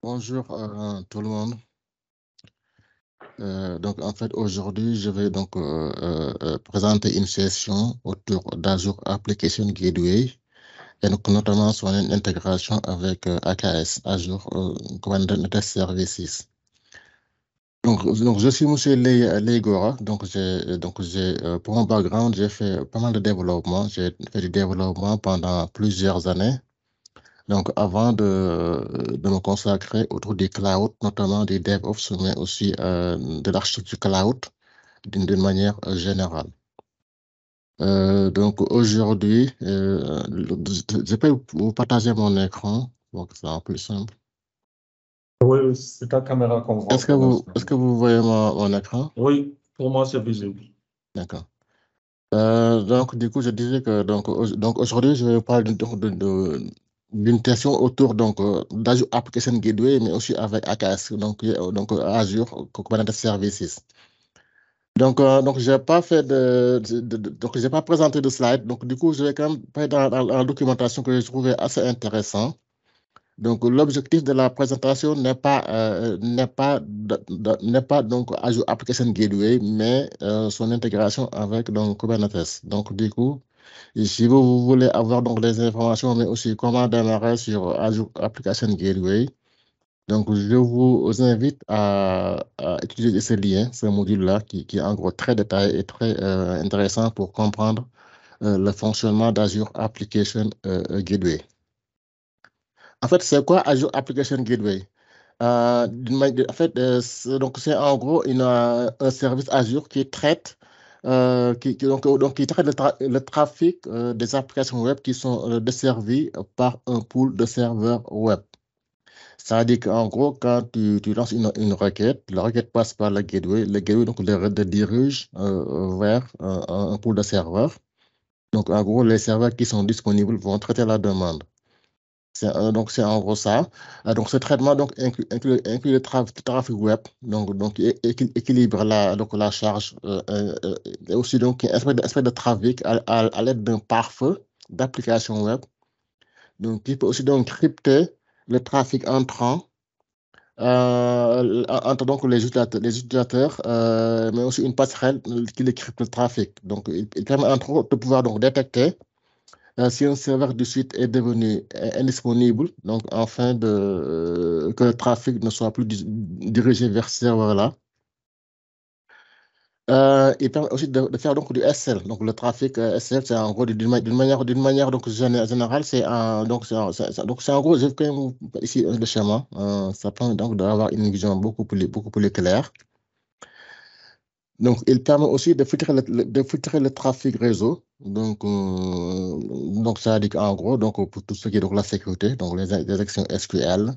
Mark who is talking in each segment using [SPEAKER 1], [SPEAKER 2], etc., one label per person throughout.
[SPEAKER 1] Bonjour tout le monde. Donc en fait aujourd'hui je vais donc présenter une session autour d'Azure Application Gateway et donc notamment son intégration avec AKS, Azure Kubernetes Services. Donc je suis Monsieur Leigora, donc j'ai pour mon background j'ai fait pas mal de développement, j'ai fait du développement pendant plusieurs années. Donc, avant de me consacrer autour des clouds, notamment des DevOps, mais aussi de l'architecture cloud d'une manière générale. Donc, aujourd'hui, je peux vous partager mon écran, donc c'est un peu plus simple.
[SPEAKER 2] Oui, c'est ta caméra qu'on voit pour l'instant.
[SPEAKER 1] Est-ce que vous voyez mon écran?
[SPEAKER 2] Oui, pour moi, c'est visible.
[SPEAKER 1] D'accord. Donc, du coup, je disais que donc aujourd'hui, je vais vous parler d'une question autour d'Azure Application Gateway, mais aussi avec AKS, donc Azure Kubernetes Services. Donc j'ai pas fait donc j'ai pas présenté de slide. Donc, du coup, je vais quand même faire dans la documentation que j'ai trouvé assez intéressant. Donc, l'objectif de la présentation n'est pas donc Azure Application Gateway, mais son intégration avec donc Kubernetes. Donc, du coup, si vous voulez avoir donc des informations, mais aussi comment démarrer sur Azure Application Gateway, donc je vous invite à utiliser ce lien, ce module-là, qui est en gros très détaillé et très intéressant pour comprendre le fonctionnement d'Azure Application Gateway. En fait, c'est quoi Azure Application Gateway? En fait, c'est en gros un service Azure qui traite, qui traite le trafic des applications web qui sont desservies par un pool de serveurs web. Ça veut dire qu'en gros, quand tu lances une requête, la requête passe par le gateway donc le redirige vers un pool de serveurs. Donc, en gros, les serveurs qui sont disponibles vont traiter la demande. Donc, c'est en gros ça. Donc, ce traitement donc, inclut le trafic web, donc équilibre la charge et aussi donc, un aspect de trafic à l'aide d'un pare-feu d'application web. Donc, il peut aussi donc crypter le trafic entrant entre donc, les utilisateurs mais aussi une passerelle qui décrypte le trafic. Donc, il permet entre autres de pouvoir donc, détecter si un serveur du site est devenu indisponible, donc afin que le trafic ne soit plus dirigé vers ce serveur-là. Il permet aussi de faire donc du SL. Donc le trafic SL, c'est en gros d'une manière donc générale, c'est en gros, j'ai quand même ici le schéma. Ça permet donc d'avoir une vision beaucoup plus claire. Donc, il permet aussi de filtrer le trafic réseau. Donc ça indique en gros, donc, pour tout ce qui est donc, la sécurité, donc les actions SQL,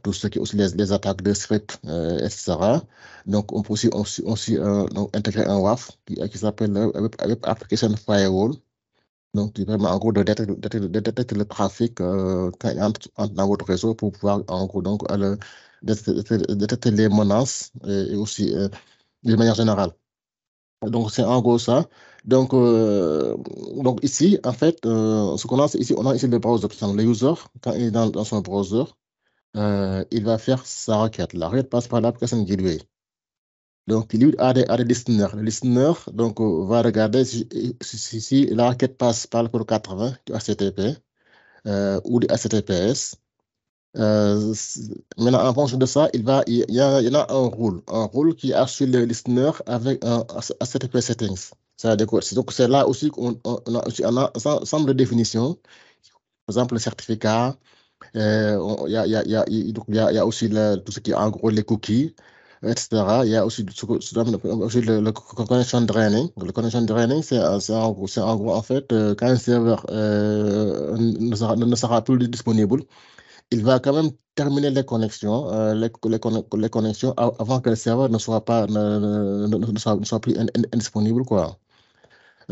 [SPEAKER 1] tout ce qui est aussi les attaques de script, etc. Donc, on peut aussi donc, intégrer un WAF qui s'appelle le Web Application Firewall. Donc, qui permet en gros de détecter le trafic quand il entre dans votre réseau pour pouvoir en gros donc, détecter les menaces et aussi de manière générale. Donc, c'est en gros ça. Donc, donc ici, en fait, ce qu'on a, ici, on a ici le browser. Le user, quand il est dans son browser, il va faire sa requête. La requête passe par l'application Gateway. Donc, il a des listeners. Le listener donc, va regarder si la requête passe par le port 80 du HTTP ou du HTTPS. Maintenant, en fonction de ça, il y en a un rôle qui assure le listener avec un HTTP settings. Donc, c'est là aussi qu'on a aussi un ensemble de définitions. Par exemple, le certificat, il y a aussi tout ce qui est en gros les cookies, etc. Il y a aussi, aussi le connection draining. Le connection draining, c'est en gros, en fait, quand un serveur ne sera plus disponible, il va quand même terminer les connexions, les connexions avant que le serveur ne soit plus indisponible, quoi.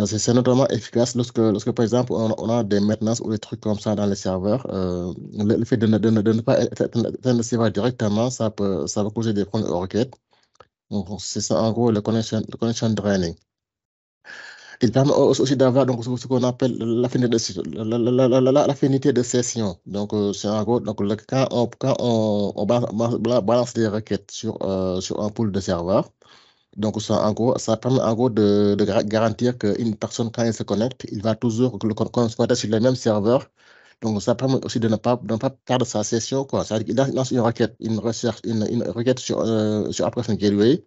[SPEAKER 1] C'est notamment efficace lorsque, par exemple, on a des maintenances ou des trucs comme ça dans les serveurs. Le fait de ne pas éteindre le serveur directement, ça peut causer des problèmes aux requêtes. Donc, c'est ça, en gros, le connection draining. Il permet aussi d'avoir donc ce qu'on appelle l'affinité de session. Donc, c'est en gros, donc, quand on balance des requêtes sur un pool de serveurs, donc ça, en gros, ça permet en gros de garantir qu'une personne, quand elle se connecte, il va toujours se connecter sur les mêmes serveurs. Donc, ça permet aussi de ne pas perdre sa session, quoi. C'est-à-dire qu'il lance une requête, une requête sur Application Gateway.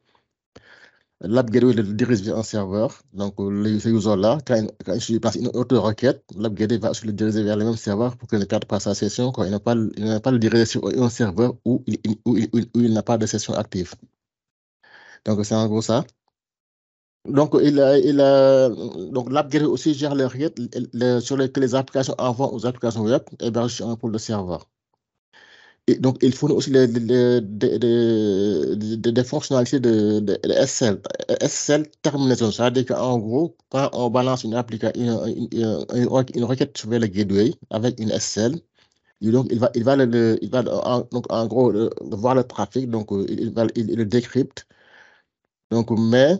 [SPEAKER 1] L'app Gateway le dirige vers un serveur. Donc, ce user-là, quand il place une autre requête, l'app Gateway va aussi le diriger vers le même serveur pour qu'il ne perde pas sa session, quoi. Il n'a pas le diriger sur un serveur où il n'a pas de session active. Donc, c'est en gros ça. Donc, donc l'app Gateway aussi gère les requêtes sur lesquelles les applications envoient aux applications web hébergées sur un pool de serveurs. Et donc, il fournit aussi des fonctionnalités de SSL, SSL termination. C'est-à-dire qu'en gros, quand on balance une requête vers le gateway avec une SSL, donc il va donc, en gros voir le trafic, donc il le décrypte. Donc, mais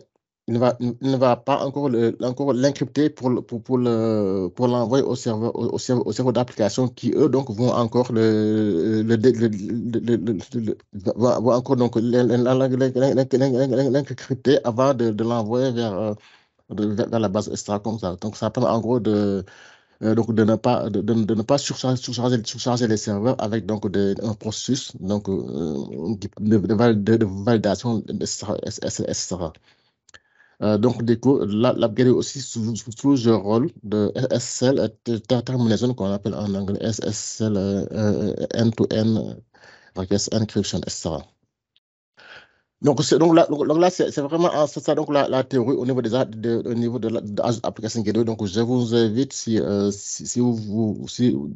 [SPEAKER 1] il ne va pas encore l'encrypter pour l'envoyer au serveur, au serveur d'application qui, eux, donc, vont encore vont encore donc l'encrypter avant de l'envoyer vers la base extra comme ça. Donc, ça permet en gros donc de ne pas surcharger les serveurs avec donc un processus donc, de validation, etc. Donc, du coup, l'app Gateway aussi sous le rôle de SSL, terminaison qu'on appelle en anglais SSL end-to-end request encryption, etc. Donc, là c'est vraiment ça, donc la théorie au niveau au niveau de l'application Gateway. Donc, je vous invite, si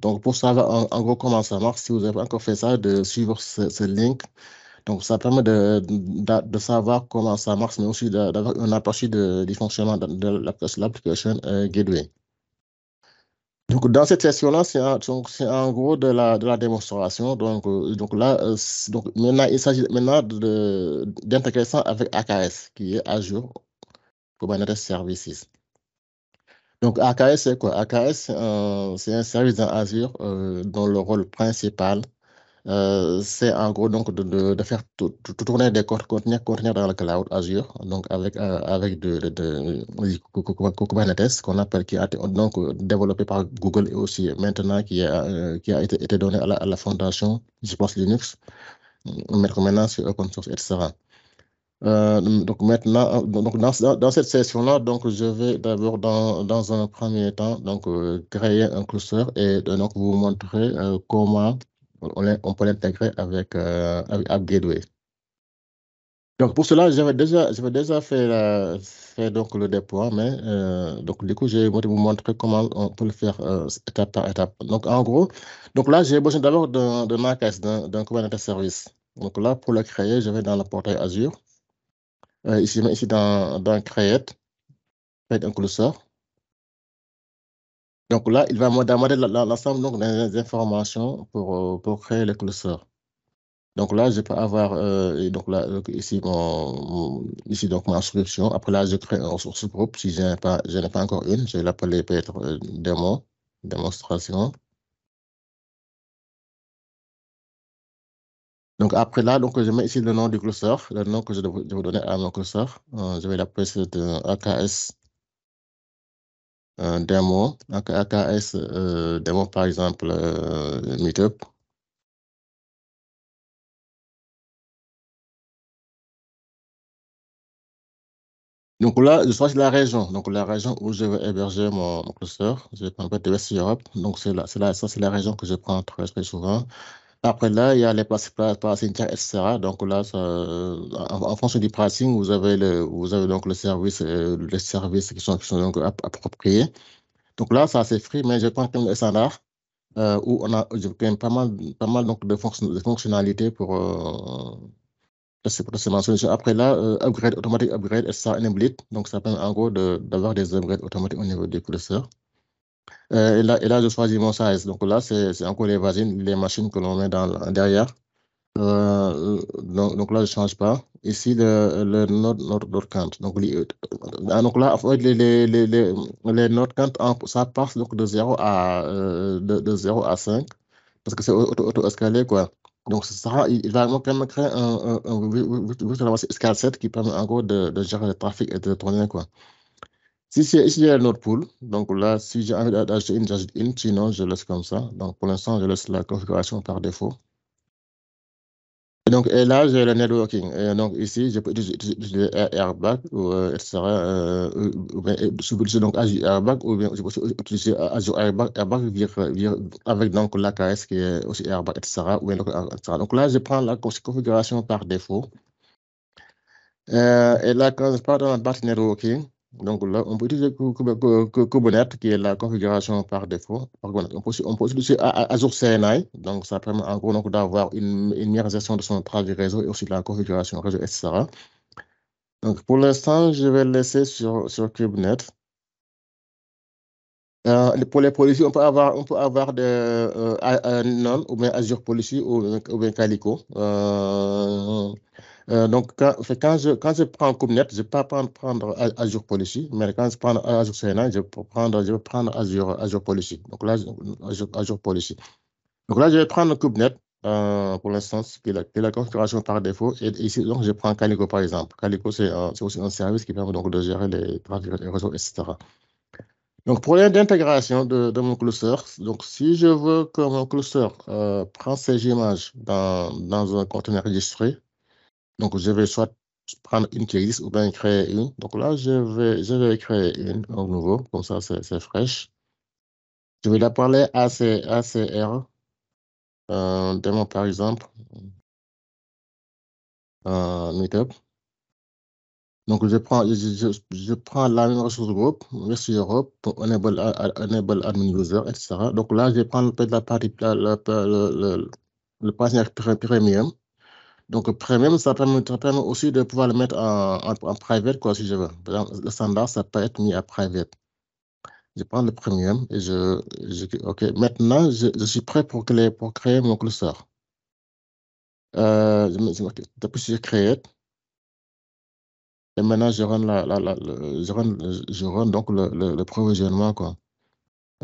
[SPEAKER 1] donc pour savoir en gros comment ça marche, si vous n'avez pas encore fait ça, de suivre ce link. Donc, ça permet de savoir comment ça marche, mais aussi d'avoir un aperçu du fonctionnement de l'application Gateway. Donc, dans cette session-là, c'est en gros de la démonstration. Donc là, donc maintenant, il s'agit maintenant d'intégrer ça avec AKS, qui est Azure Kubernetes Services. Donc, AKS, c'est quoi? AKS, c'est un service dans Azure dont le rôle principal, c'est en gros donc de faire tourner des conteneurs dans le cloud Azure, donc avec Kubernetes qu'on appelle, qui a été donc développé par Google et aussi maintenant qui a été donné à la fondation, je pense, Linux, mais maintenant c'est open source, etc. Donc maintenant, donc dans cette session-là, donc je vais d'abord dans un premier temps donc créer un cluster et donc vous montrer comment on peut l'intégrer avec App Gateway. Donc pour cela, j'avais déjà fait donc le déploiement, mais donc du coup, je vais vous montrer comment on peut le faire étape par étape. Donc en gros, donc là, j'ai besoin d'abord d'un AKS, d'un Kubernetes Service. Donc là, pour le créer, je vais dans le portail Azure. Ici dans Create un cluster. Donc là, il va me demander l'ensemble des informations pour créer le cluster. Donc là, je peux avoir donc là, ici, ici donc ma inscription. Après là, je crée une ressource groupe. Si je n'ai pas encore une, je vais l'appeler peut-être démonstration. Donc après là, donc je mets ici le nom du cluster, le nom que je vais donner à mon cluster. Je vais l'appeler AKS démo, AKS démo par exemple Meetup. Donc là, je choisis la région. Donc la région où je vais héberger mon cluster, je vais prendre de West Europe. Donc ça c'est la région que je prends très souvent. Après là, il y a les pricing, etc. Donc là, en fonction du pricing, vous avez donc les services qui sont donc appropriés. Donc là, ça c'est free, mais je prends comme le standard où je quand même pas mal donc de fonctionnalités pour c'est mentionné. Après là, upgrade automatique, upgrade, etc. enabled. Donc ça permet en gros d'avoir des upgrades automatiques au niveau des clusters. Et là, je choisis mon size. Donc là, c'est encore les machines que l'on met derrière. Donc là, je ne change pas. Ici, le node count. Donc là, en fait, les node count, ça passe donc de 0 à, de 0 à 5 parce que c'est auto-escalé, quoi. Donc, il va quand même créer un virtual scale 7 qui permet en gros de gérer le trafic et de tourner, quoi. Ici, il y a notre pool. Donc là, si j'ai envie d'ajouter une, j'ajoute une. Sinon, je laisse comme ça. Donc, pour l'instant, je laisse la configuration par défaut. Et là, j'ai le networking. Et donc, ici, je peux utiliser Airbag, ou, etc. Ou bien utiliser donc Azure Airbag, ou bien je peux aussi utiliser Azure Airbag avec donc l'AKS qui est aussi Airbag, etc. etc. Donc là, je prends la configuration par défaut. Et là, quand je pars dans la partie networking, donc là, on peut utiliser Kubernetes, qui est la configuration par défaut. On peut aussi utiliser Azure CNI, donc ça permet en gros donc, d'avoir une meilleure gestion de son trafic réseau et aussi de la configuration réseau, etc. Donc pour l'instant, je vais laisser sur Kubernetes. Pour les policies, on peut avoir None ou bien Azure Policy ou bien Calico. Donc, quand je prends Kubernetes, je ne vais pas prendre Azure Policy, mais quand je prends Azure CNI, je vais prendre Azure Policy. Donc là, Azure Policy. Donc là, je vais prendre Kubernetes pour l'instant, qui est la configuration par défaut. Et ici, donc, je prends Calico par exemple. Calico, c'est aussi un service qui permet donc de gérer les trafics réseaux, etc. Donc, pour l'intégration de mon cluster, donc si je veux que mon cluster prenne ces images dans un conteneur registré, donc je vais soit prendre une qui existe ou bien créer une. Donc là, je vais créer une en nouveau, comme ça c'est fraîche. Je vais la parler ACR, démon par exemple, Meetup. Donc je prends la même ressource groupe, Merci Europe, enable admin user, etc. Donc là, je vais prendre peut-être la partie, le partenaire premium. Donc, premium, ça permet aussi de pouvoir le mettre en private, quoi, si je veux. Par exemple, le standard, ça peut être mis à private. Je prends le premium et OK. Maintenant, je suis prêt pour créer mon cluster. Depuis que j'ai créé, et maintenant, je run, je run donc le provisionnement, quoi.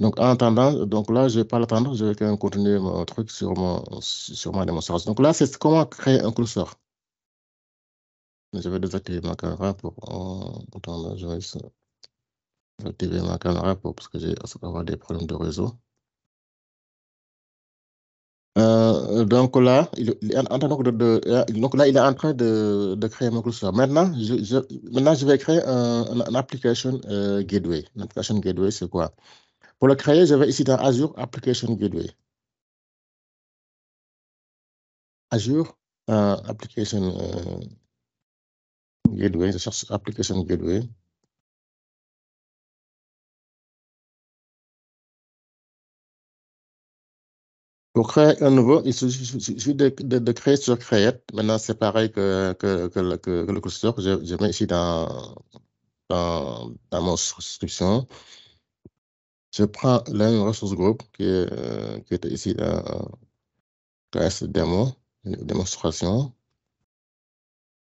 [SPEAKER 1] Donc, en attendant, donc là, je ne vais pas l'attendre, je vais quand même continuer mon truc sur ma démonstration. Donc là, c'est comment créer un cluster. Je vais désactiver ma caméra pour attendre, je vais activer ma caméra parce que j'ai avoir des problèmes de réseau. Donc là, il est en train donc là, il est en train de créer mon cluster. Maintenant, je vais créer une application gateway. Une application gateway, c'est quoi? Pour le créer, je vais ici dans Azure Application Gateway. Azure Application Gateway, je cherche Application Gateway. Pour créer un nouveau, il suffit de créer sur Create. Maintenant, c'est pareil que le cluster. Je mets ici dans mon subscription. Je prends la même ressource groupe qui est ici dans KS démo, démonstration.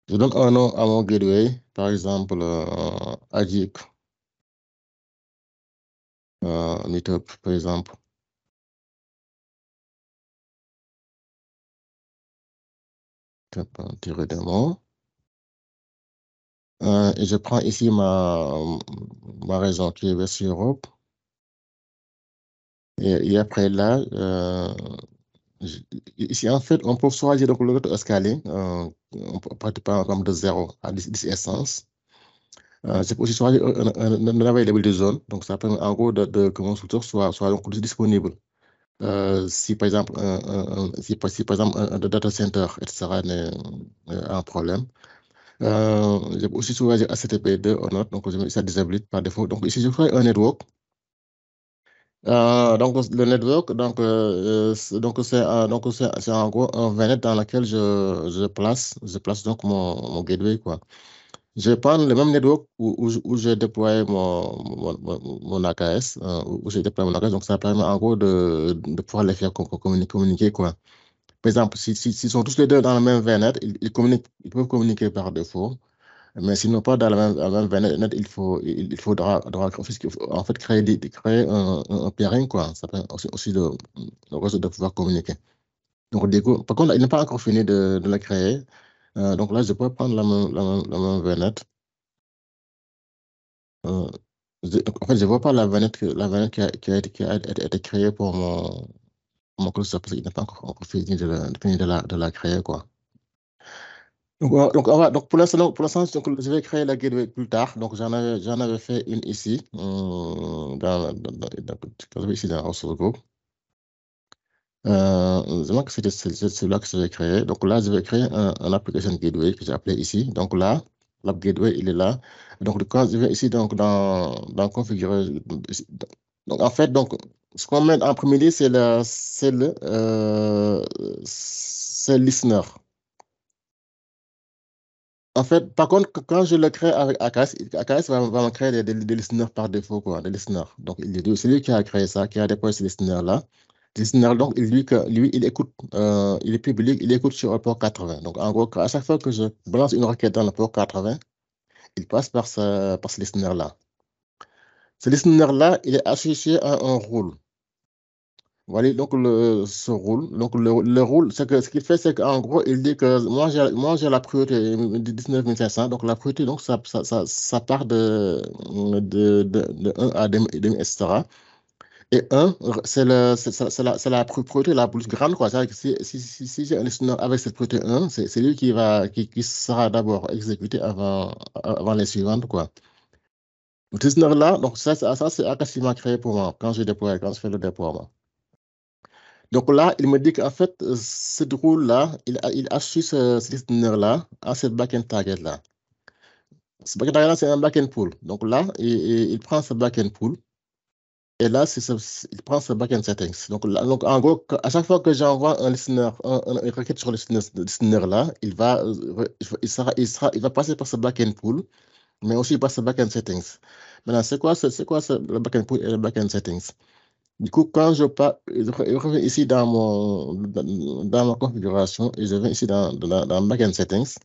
[SPEAKER 1] Je donne un nom à mon gateway, par exemple, Agik, Meetup, par exemple. Démo. Et je prends ici ma région qui est West Europe. Et après là, ici en fait, on peut choisir donc l'auto-scaling. On peut partir par exemple de 0 à 10 essences. Je peux aussi choisir une availability zone. Donc ça permet en gros que mon structure soit donc disponible. Si par exemple, si par exemple un data center, etc., a un problème. Je peux aussi choisir HTTP2 ou not, donc je mets ça disable par défaut. Donc ici, je fais un network. Donc le network, c'est en gros un VNet dans lequel je place donc mon gateway, quoi. Je vais prendre le même network où j'ai déployé mon AKS, où j'ai déployé mon AKS, donc ça permet en gros de pouvoir les faire communiquer, quoi. Par exemple, s'ils sont tous les deux dans le même VNet, ils peuvent communiquer par défaut. Mais s'ils n'ont pas dans la même VNet, il faudra en fait créer un pairing, quoi. Ça permet aussi le réseau de pouvoir communiquer. Donc, du coup, par contre, il n'est pas encore fini de la créer. Donc là, je peux prendre la même VNet. En fait, je ne vois pas la VNet qui a été créée pour mon cluster parce qu'il n'est pas encore fini de la créer, quoi. Donc pour l'instant, je vais créer la gateway plus tard. Donc, j'en avais fait une ici, ici dans Russell Group. Je vois que c'est celui-là que je vais créer. Donc là, je vais créer un application gateway que j'ai appelé ici. Donc là, l'app gateway, il est là. Donc, quand je vais ici dans configurer. Donc, en fait, ce qu'on met en premier lieu, c'est listener. En fait, par contre, quand je le crée avec AKS, AKS va me créer des listeners par défaut, quoi, des listeners. Donc, c'est lui qui a créé ça, qui a déployé ce listener-là. Listener, donc, lui, il écoute, il est public, il écoute sur le port 80. Donc, en gros, à chaque fois que je balance une requête dans le port 80, il passe par ce listener-là. Ce listener-là, il est associé à un rôle. Voilà, donc ce rôle, donc le rôle, ce qu'il fait, c'est qu'en gros, il dit que moi j'ai la priorité de 19 500, donc la priorité, donc ça part de 1 à demi, etc. Et 1, c'est la priorité la plus grande, quoi. C'est-à-dire que si j'ai un listener avec cette priorité 1, c'est lui qui sera d'abord exécuté avant les suivantes, quoi. Le listener-là, donc ça c'est Akasima créé pour moi quand je fais le déploiement. Donc là, il me dit qu'en fait, ce rôle-là, il associe ce listener-là à ce backend target-là. Ce backend target-là, c'est un backend pool. Donc là, il prend ce backend pool. Et là, il prend ce backend settings. Donc en gros, à chaque fois que j'envoie un listener, une requête sur le listener-là, il va passer par ce backend pool, mais aussi par ce backend settings. Maintenant, c'est quoi le backend pool et le backend settings? Du coup, quand je reviens ici dans ma configuration et je vais ici dans Backend Settings.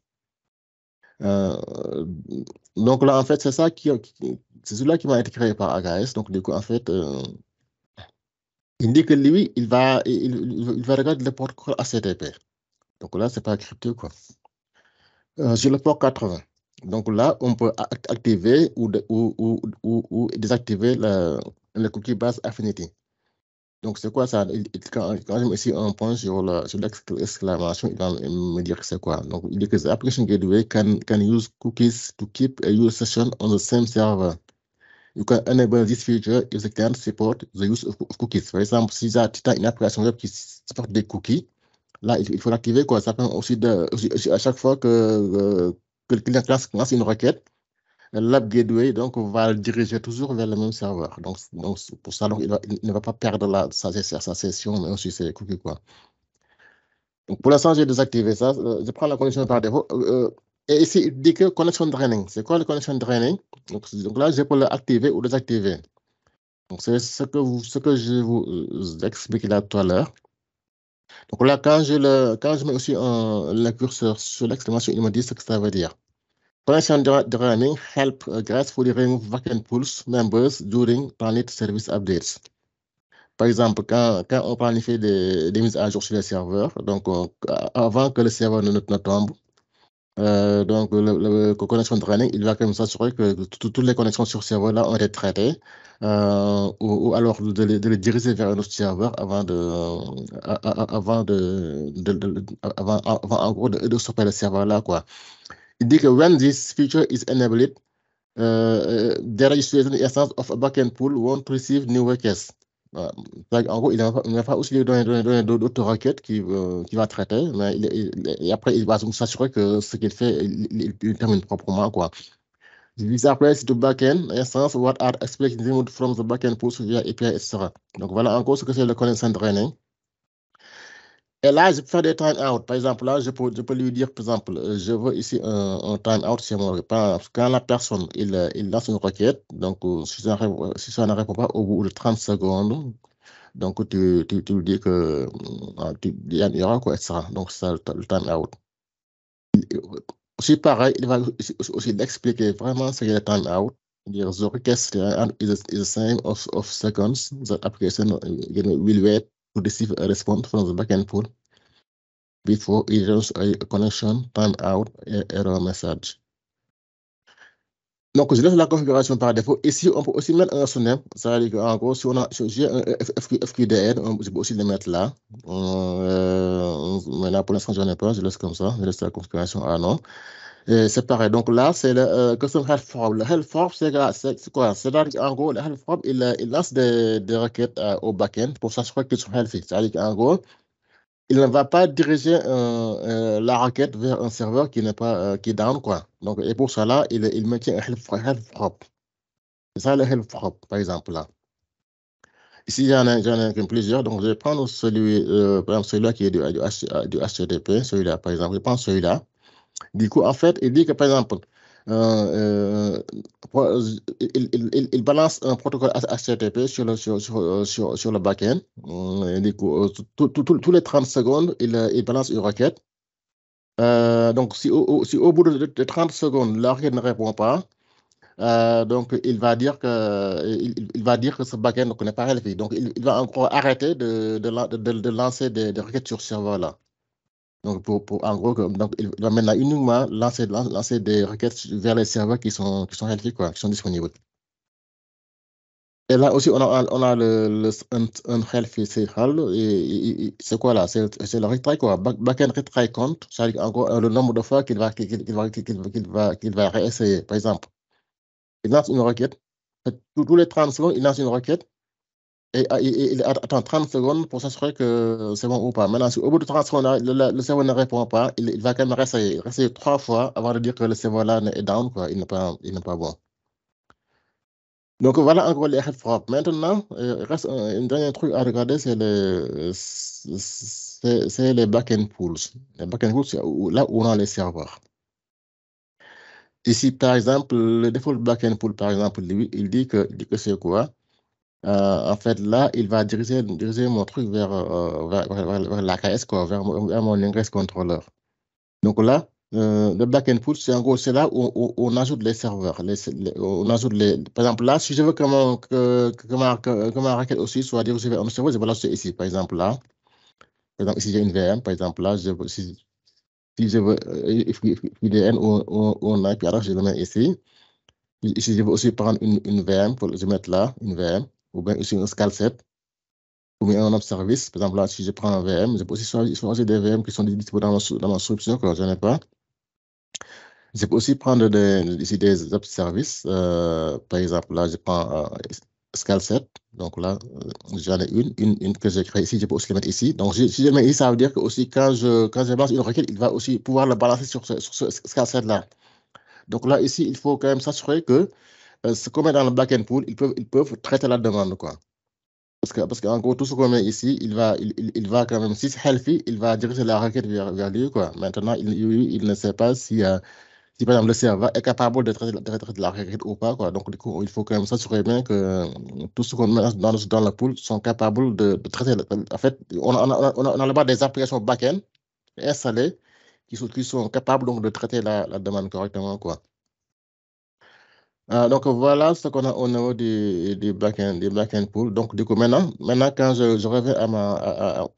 [SPEAKER 1] Donc là, en fait, c'est c'est celui-là qui m'a été créé par AKS. Donc, du coup, en fait, il dit que lui, il va regarder le protocole HTTP. Donc là, c'est pas crypté, quoi. Sur le port 80. Donc là, on peut activer ou désactiver le cookie base Affinity. Donc, c'est quoi ça? Quand je mets ici un point sur l'exclamation, il va me dire que c'est quoi. Donc, il dit que the application gateway can use cookies to keep a user session on the same server. You can enable this feature if the client support the use of cookies. Par exemple, si tu as une application web qui supporte des cookies, là, il faut l'activer, quoi. Ça permet aussi à chaque fois que le client lance une requête, l'app gateway donc, va le diriger toujours vers le même serveur. Donc pour ça, donc, il ne va pas perdre sa session, mais aussi ses cookies, quoi. Donc, pour l'instant, j'ai désactivé ça. Je prends la connexion par défaut. Et ici, il dit que connection draining. C'est quoi la connection draining? Donc là, je peux l'activer ou désactiver. Donc, c'est ce que je vous expliqué là tout à l'heure. Donc là, quand je mets aussi le curseur sur l'exclamation, il me dit ce que ça veut dire. Connection draining help gracefully remove vacant pools members during planning service updates. Par exemple, quand on planifie des mises à jour sur les serveurs, donc avant que le serveur ne tombe, donc le connection draining, il va quand même s'assurer que toutes les connexions sur serveur là ont été traitées, ou alors de les diriger vers un autre serveur avant en gros de stopper le serveur là, quoi. Il dit que when this feature is enabled, the registration instance of a backend pool won't receive new requests. En gros, il ne va pas aussi lui donner d'autres requêtes qui va traiter, mais et après, il va s'assurer que ce qu'il fait, il termine proprement, quoi. This applies to backend instance what are expected removed from the backend pools via API, etc. Donc voilà en gros ce que c'est le connection draining. Et là, je peux faire des time-out. Par exemple, là, je peux lui dire, par exemple, je veux ici un time-out chez moi. Quand la personne, il lance une requête, donc si ça ne répond pas au bout de 30 secondes, Donc, tu lui dis que il y aura quoi, etc. Donc, c'est ça le timeout. Aussi, pareil, il va aussi expliquer vraiment ce qu'est le timeout. The request is the same of seconds. The application will wait to receive a response from the backend pool before it runs a connection timeout error message. Donc, je laisse la configuration par défaut. Ici, on peut aussi mettre un sonnette. C'est-à-dire qu'en gros, si j'ai un FQDN, je peux aussi le mettre là. Maintenant, pour l'instant, je n'en ai pas. Je laisse comme ça. Je laisse la configuration à non. C'est pareil. Donc là, c'est le custom help form. Le help form, c'est quoi? C'est-à-dire qu'en gros, le help form, il lance des requêtes au backend pour s'assurer qu'ils sont healthy. C'est-à-dire qu'en gros, il ne va pas diriger la requête vers un serveur qui n'est pas qui est down, quoi. Donc, et pour cela, il maintient un help propre. C'est ça le help propre, par exemple, là. Ici, j'en ai plusieurs. Donc, je vais prendre celui, par exemple, celui-là qui est du HTTP, celui-là, par exemple. Je prends celui-là. Du coup, en fait, il dit que, par exemple, il balance un protocole HTTP sur le backend. Du coup, tous les 30 secondes, il balance une requête. Donc, si au bout de 30 secondes, la requête ne répond pas, donc il va dire que ce backend n'est pas healthy. Donc, il va encore arrêter de lancer des requêtes sur ce serveur-là. Donc, en gros, donc, il va maintenant uniquement lancer des requêtes vers les serveurs qui sont healthy, quoi, qui sont disponibles. Et là aussi, on a un healthy signal. C'est quoi là? C'est le retry, quoi. Backend retry count, c'est-à-dire en gros, le nombre de fois qu'il va réessayer. Par exemple, il lance une requête. Tous les 30 secondes, il lance une requête. Et il attend 30 secondes pour s'assurer que c'est bon ou pas. Maintenant, si au bout de 30 secondes, le serveur ne répond pas, il va quand même réessayer 3 fois avant de dire que le serveur-là est down, quoi. Il n'est pas bon. Donc voilà en gros les help forms. Maintenant, il reste un dernier truc à regarder, c'est les backend pools. Les backend pools, c'est là où on a les serveurs. Ici, par exemple, le default backend pool, par exemple, lui, il dit que c'est quoi? En fait, là, il va diriger mon truc vers l'AKS, quoi, vers mon ingress controller. Donc là, le backend pool, c'est en gros, c'est là où on ajoute les serveurs. On ajoute par exemple, là, si je veux que ma requête aussi soit dirigée vers un serveur, je vais l'ajouter ici. Par exemple, là, ici, j'ai une VM. Par exemple, là, si je veux UDN ou un IP, alors je le mets ici. Ici, je veux aussi prendre une VM, je vais mettre là, une VM, ou bien ici un scalset, ou bien un autre service. Par exemple, là, si je prends un VM, je peux aussi choisir des VM qui sont disponibles dans ma solution que je n'ai pas. Je peux aussi prendre ici des autres services. Par exemple, là, je prends scalset. Donc là, j'en ai une que j'ai créée ici. Je peux aussi le mettre ici. Donc, si je le mets ici, ça veut dire que aussi, quand je balance une requête, il va aussi pouvoir le balancer sur ce scalset-là. Donc là, ici, il faut quand même s'assurer que ce qu'on met dans le backend pool, ils peuvent traiter la demande, quoi. Parce qu'en gros, tout ce qu'on met ici, il va quand même, si c'est healthy, il va diriger la requête vers lui, quoi. Maintenant, il ne sait pas si par exemple le serveur est capable de traiter la requête ou pas, quoi. Donc, du coup, il faut quand même s'assurer bien que tout ce qu'on met dans le pool sont capables de traiter. En fait, on a là-bas des applications back-end installées qui sont capables donc, de traiter la demande correctement, quoi. Donc voilà ce qu'on a au niveau du back-end pool. Donc du coup, maintenant quand je reviens à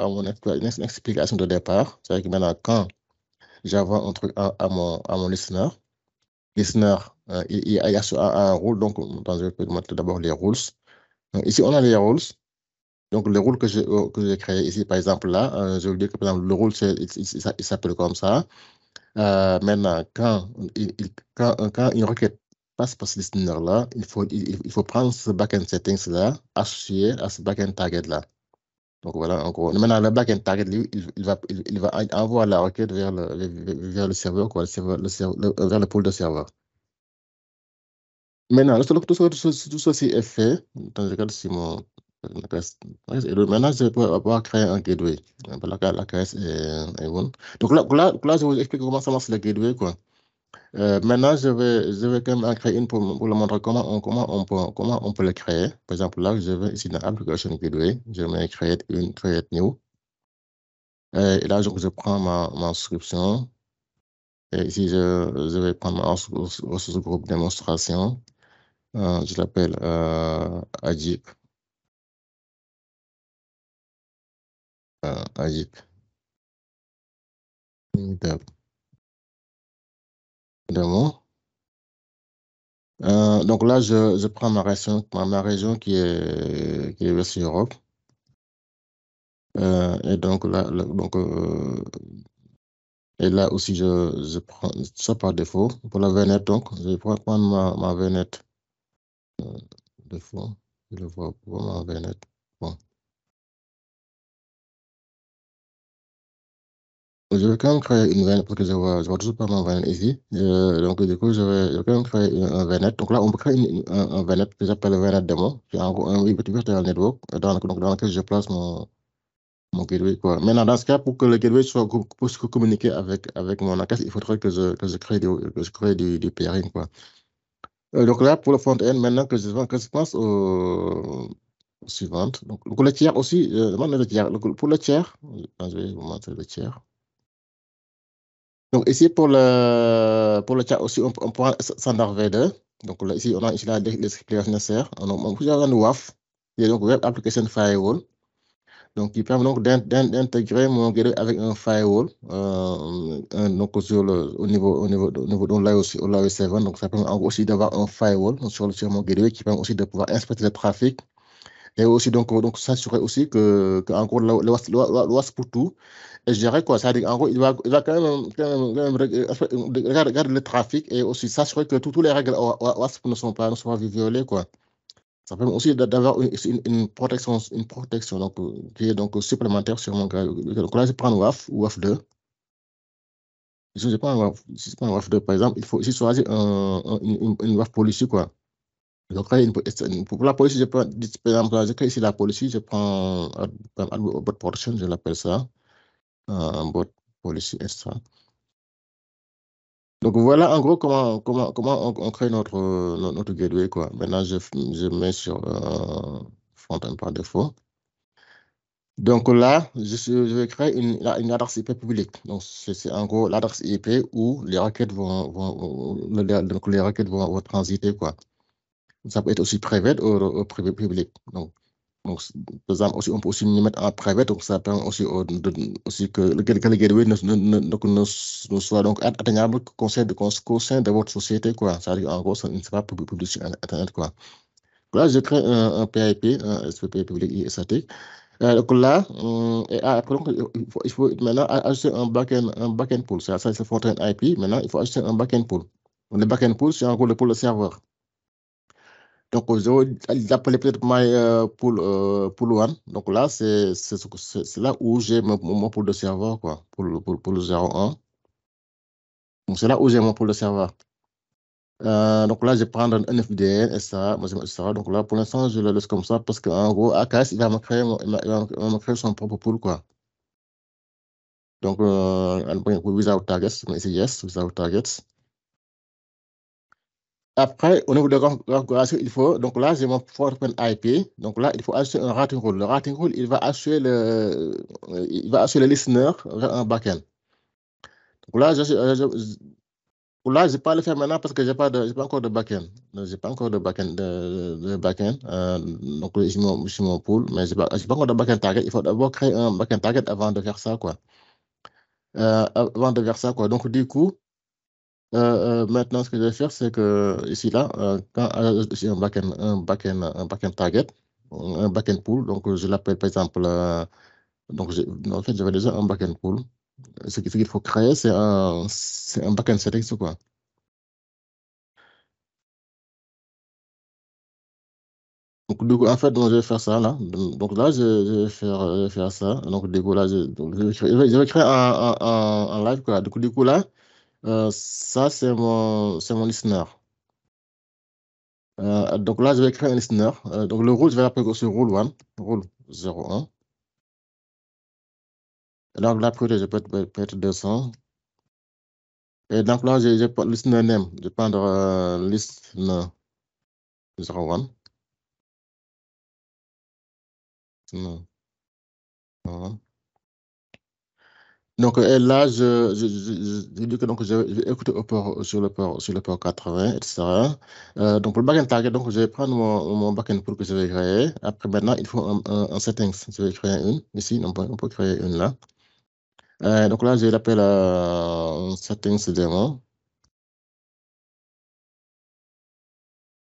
[SPEAKER 1] mon explication de départ, c'est-à-dire que maintenant, quand j'envoie un truc à mon listener, il y a un rôle, donc je vais mettre d'abord les rules. Donc, ici, on a les rules. Donc le rôle que j'ai créé ici, par exemple là, je veux dire que par exemple, le rôle, il s'appelle comme ça. Maintenant, quand une requête passe par ce listener-là, il faut prendre ce backend settings-là associé à ce backend target-là. Donc voilà, en gros. Maintenant, le backend target, lui, il va envoyer la requête vers le serveur, quoi, vers le pool de serveur. Maintenant, tout ceci est fait. Attends, je regarde si mon. Maintenant, je vais pouvoir créer un gateway. La KS est bonne. Donc là, je vais vous expliquer comment ça marche le gateway, quoi. Maintenant, je vais quand même en créer une pour le montrer comment on peut le créer. Par exemple, là, je vais ici dans Application Gateway, je mets create new. Et là, je prends ma inscription. Et ici, je vais prendre ma ressource groupe démonstration. Je l'appelle Ajip. Ajip. Démon. Donc là, je prends ma région qui est West Europe. Et donc là, et là aussi, je prends ça par défaut. Pour la VNet, donc, je vais prendre ma VNet défaut. Je le vois pour ma VNet. Bon. Je vais quand même créer une VNet parce que je vois toujours pas ma VNet ici. Donc, du coup, je vais quand même créer un VNet. Donc là, on peut créer un VNet que j'appelle VNet Demo. C'est en gros un virtual network dans lequel je place mon gateway, quoi. Maintenant, dans ce cas, pour que le gateway puisse communiquer avec mon ACAS, il faudrait que je crée du pairing, quoi. Donc là, pour le front-end, maintenant que je pense au suivant. Donc, pour le tiers aussi, le tiers. Pour le tiers, je vais vous montrer le tiers. Donc ici, pour le tiers aussi, on prend standard V2. Donc là, ici, on a ici les explications nécessaires. On peut avoir un WAF, et donc Web Application Firewall. Donc, qui permet donc d'intégrer mon gateway avec un firewall donc au niveau de l'IOS 7. Donc, ça permet aussi d'avoir un firewall sur mon gateway qui permet aussi de pouvoir inspecter le trafic et aussi donc s'assurer aussi que en gros, l'OAS pour tout est géré, quoi. C'est-à-dire, en gros, il va quand même regarder le trafic et aussi s'assurer que toutes les règles OAS ne sont pas violées, quoi. Ça permet aussi d'avoir une protection donc, qui est donc supplémentaire sur mon gars. Donc là, je prends WAF ou WAF2. Si je prends si je prends un WAF2, par exemple, il faut ici choisir une WAF policy, quoi. Donc, là, pour la policy, je prends, par exemple, je crée ici la policy, je prends bot protection, je l'appelle ça, bot policy extra. Donc, voilà en gros comment on crée notre gateway, quoi. Maintenant, je mets sur front-end par défaut. Donc là, je vais créer une adresse IP publique. Donc, c'est en gros l'adresse IP où les requêtes donc les requêtes vont transiter, quoi. Ça peut être aussi privé ou privé public. Donc, par exemple, aussi, on peut aussi le mettre en privé. Donc, ça permet aussi, aussi que le gateway ne soit donc atteignable qu'au sein de votre société, quoi. C'est-à-dire, en gros, ça ne sera pas public sur Internet, quoi. Là, je crée un PIP, un SPP public et statique. Donc là, et après, donc, il faut maintenant ajouter un backend pool. Ça c'est front-end IP. Maintenant, il faut ajouter un backend pool. Donc, le backend pool, c'est en gros le pool de serveur. Donc, je vais l'appeler peut-être my pool one. Donc là, c'est là où j'ai mon pool de serveur, quoi, pour le 01. Donc, c'est là où j'ai mon pool de serveur. Donc là, je prends un FDN, etc. Donc là, pour l'instant, je le laisse comme ça parce qu'en gros, AKS, il va me créer, il va me créer son propre pool, quoi. Donc, without targets, mais c'est yes, without targets. Après, au niveau de la configuration, il faut, donc là, j'ai mon foreign IP. Donc là, il faut ajouter un routing rule. Le routing rule, il va assurer le listener vers un backend. Donc là, je ne vais pas le faire maintenant parce que j'ai pas encore de backend. Je n'ai pas encore de backend. Backend. Donc, j'ai mon pool, mais je n'ai pas encore de backend target. Il faut d'abord créer un backend target avant de faire ça, quoi. Avant de faire ça, quoi. Donc, du coup, maintenant, ce que je vais faire, c'est que ici, là, quand j'ai un backend target, un backend pool, donc je l'appelle par exemple, donc en fait, j'avais déjà un backend pool. Ce qu'il faut créer, c'est un backend settings, quoi. Donc, du coup, en fait, donc, je vais faire ça là. Donc là, je vais faire ça. Donc, du coup, là, je vais créer un live, quoi. Du coup, là, ça, c'est mon listener. Donc là, je vais créer un listener. Donc le rôle, je vais l'appeler aussi rôle 1, rôle 01. Et donc la priorité, peut être 200. Et donc là, j'ai pas listener name. Je vais prendre listener 01. Listener 01. Donc, et là, je dis que donc, je vais écouter sur le port 80, etc. Donc, pour le backend target, donc, je vais prendre mon backend pour que je vais créer. Après, maintenant, il faut un settings. Je vais créer une ici. On peut créer une là. Donc là, je l'appelle settings démon.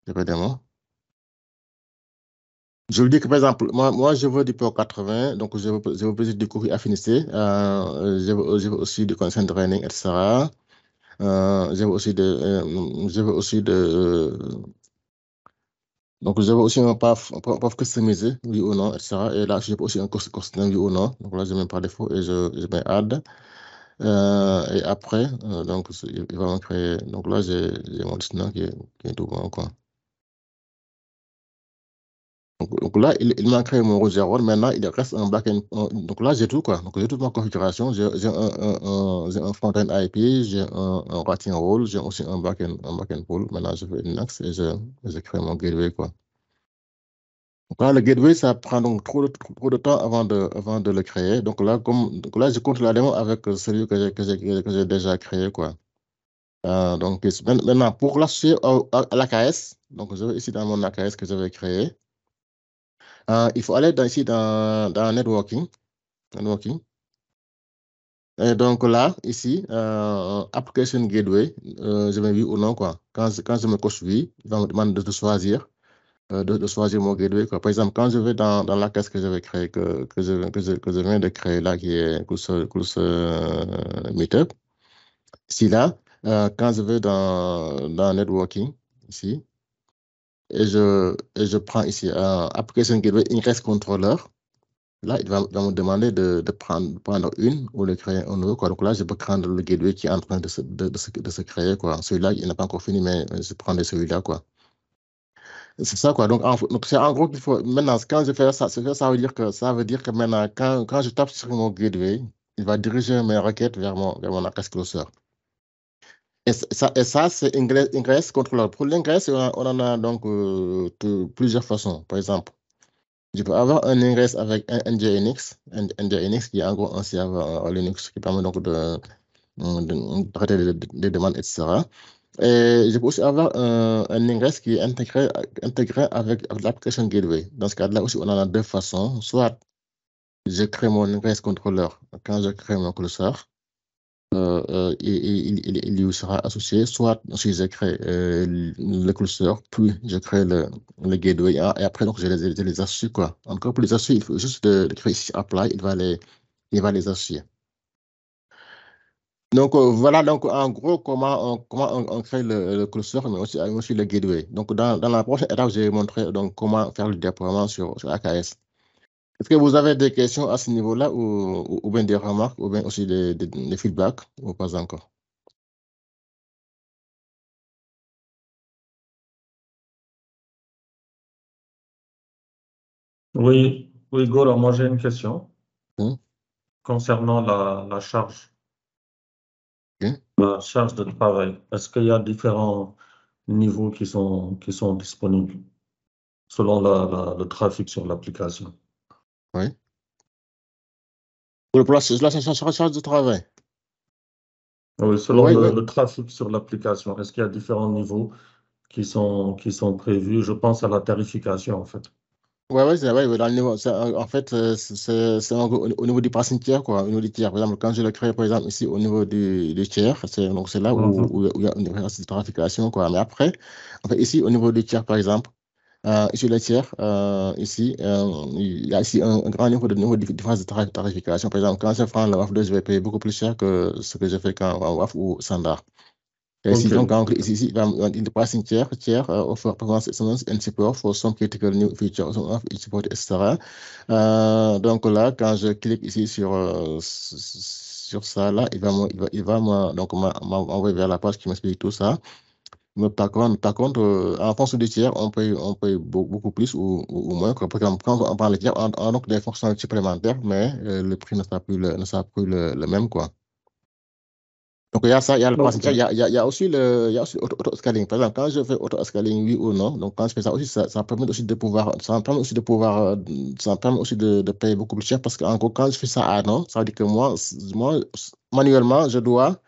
[SPEAKER 1] Démon. Je vous dis que, par exemple, moi je veux du port 80, donc je veux plus du courrier affinité, je veux aussi du consent training, etc. Je veux aussi donc je veux aussi un path customisé, oui ou non, etc. Et là, je veux aussi un custom, oui ou non. Donc là, je mets par défaut et je mets add. Et après, donc, il va me créer. Donc là, j'ai mon listener qui est tout bon, quoi. Donc là, il m'a créé mon roger role. Maintenant, il reste un backend. Donc là, j'ai tout, quoi. Donc j'ai toute ma configuration. J'ai un front-end IP, j'ai un routing role, j'ai aussi un backend pool. Maintenant, je fais une axe et je crée mon gateway, quoi. Donc là, le gateway, ça prend donc trop de temps avant de le créer. Donc là, je compte la démo avec celui que j'ai déjà créé, quoi. Donc maintenant, pour l'associer à l'AKS, donc je vais ici dans mon AKS que je vais créer. Il faut aller ici dans networking. Networking. Et donc là, ici, application gateway, je mets oui ou non, quoi. Quand je me coche oui, il va me demander de choisir, de choisir mon gateway, quoi. Par exemple, quand je vais dans la caisse que je vais créer, que je viens de créer là, qui est Course Meetup, ici là, quand je vais dans networking, ici, et je prends ici application gateway ingress controller. Là, il va me demander de prendre une ou de créer un nouveau, quoi. Donc là, je peux prendre le gateway qui est en train de se créer, quoi. Celui-là, il n'est pas encore fini, mais je prends celui-là, quoi. C'est ça, quoi. Donc c'est en gros qu'il faut. Maintenant, quand je fais ça, ça veut dire que maintenant, quand je tape sur mon gateway, il va diriger mes requêtes vers mon Akas Closer. Et ça c'est Ingress Controller. Pour l'Ingress, on en a donc de plusieurs façons. Par exemple, je peux avoir un ingress avec un NGINX qui est en gros un serveur Linux qui permet donc de traiter des demandes, etc. Et je peux aussi avoir un ingress qui est intégré avec l'application Gateway. Dans ce cas-là aussi, on en a deux façons. Soit je crée mon ingress controller quand je crée mon curseur, il lui sera associé, soit si je crée le curseur, puis je crée le gateway, et après, donc, je les associe, quoi. Encore pour les associer, il faut juste de créer ici apply, il va les associer. Donc, voilà, donc, en gros, comment on crée le curseur, mais aussi le gateway. Donc, dans la prochaine étape, je vais montrer donc, comment faire le déploiement sur AKS. Est-ce que vous avez des questions à ce niveau-là, ou bien des remarques, ou bien aussi des feedbacks, ou pas encore?
[SPEAKER 2] Oui, oui, Gora, moi j'ai une question
[SPEAKER 1] Hmm?
[SPEAKER 2] concernant la charge,
[SPEAKER 1] Ok.
[SPEAKER 2] la charge de travail. Est-ce qu'il y a différents niveaux qui sont disponibles selon le trafic sur l'application?
[SPEAKER 1] Oui. Pour la charge de travail.
[SPEAKER 2] Oui, selon
[SPEAKER 1] Oui, oui.
[SPEAKER 2] le trafic sur l'application, est-ce qu'il y a différents niveaux qui sont prévus? Je pense à la tarification, en fait.
[SPEAKER 1] Ouais, ouais, ouais, ouais, dans le niveau, en fait, c'est au niveau du passing tiers, quoi, au niveau du tiers. Par exemple, quand je le crée, par exemple, ici, au niveau du tiers, donc c'est là
[SPEAKER 2] Mhm.
[SPEAKER 1] où il y a une différence de tarification, quoi. Mais après, en fait, ici, au niveau du tiers, par exemple, ici, le tiers, ici, il y a ici un grand niveau de différence de tarification. Par exemple, quand je prends le WAF 2, je vais payer beaucoup plus cher que ce que je fais quand en WAF ou standard. Et
[SPEAKER 2] OK,
[SPEAKER 1] si donc, ici, in the passing tier offer performance excellence and support for some critical new features of each support, etc. Donc là, quand je clique ici sur ça, là, il va donc m'envoyer vers la page qui m'explique tout ça. Mais par contre en fonction du tiers, on paye beaucoup plus ou moins, quoi. Par exemple, quand on parle de tiers, on a donc des fonctionnalités supplémentaires, mais le prix ne sera plus le même, quoi. Donc, il y a ça, il y a le
[SPEAKER 2] Ok.
[SPEAKER 1] passenger, il y a aussi il y a aussi auto-scaling. Par exemple, quand je fais auto-scaling, oui ou non, donc quand je fais ça aussi, ça permet aussi de pouvoir, ça me permet aussi de payer beaucoup plus cher parce qu'en gros, quand je fais ça à non, ça veut dire que moi, manuellement, je dois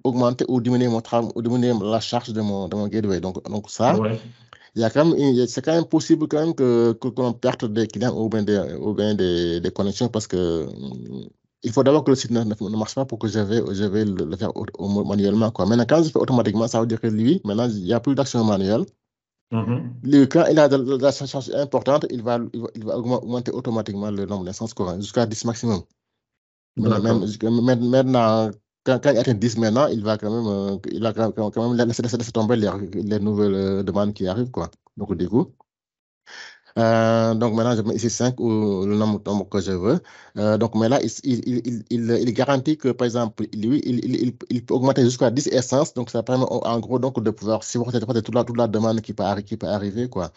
[SPEAKER 1] augmenter ou diminuer ou diminuer la charge de mon gateway. Donc ça,
[SPEAKER 2] Ouais.
[SPEAKER 1] il y a quand même, c'est quand même possible quand même que qu'on perde des clients ou bien des connexions parce que il faut d'abord que le site ne marche pas pour que je vais le faire manuellement, quoi. Maintenant, quand je fais automatiquement, ça veut dire que lui, maintenant, il n'y a plus d'action manuelle.
[SPEAKER 2] Mhm.
[SPEAKER 1] Lui, quand il a de la charge importante, il va augmenter automatiquement le nombre d'instances quoi, jusqu'à 10 maximum.
[SPEAKER 2] D'accord.
[SPEAKER 1] Maintenant, quand il atteint 10 maintenant, il va quand même, il va quand même laisser tomber les nouvelles demandes qui arrivent, quoi. Donc, du coup, donc maintenant, je mets ici 5 ou le nombre que je veux. Donc, mais là, il garantit que, par exemple, lui, il peut augmenter jusqu'à 10 essences. Donc, ça permet en gros donc, de pouvoir supporter toute la demande qui peut arriver, quoi.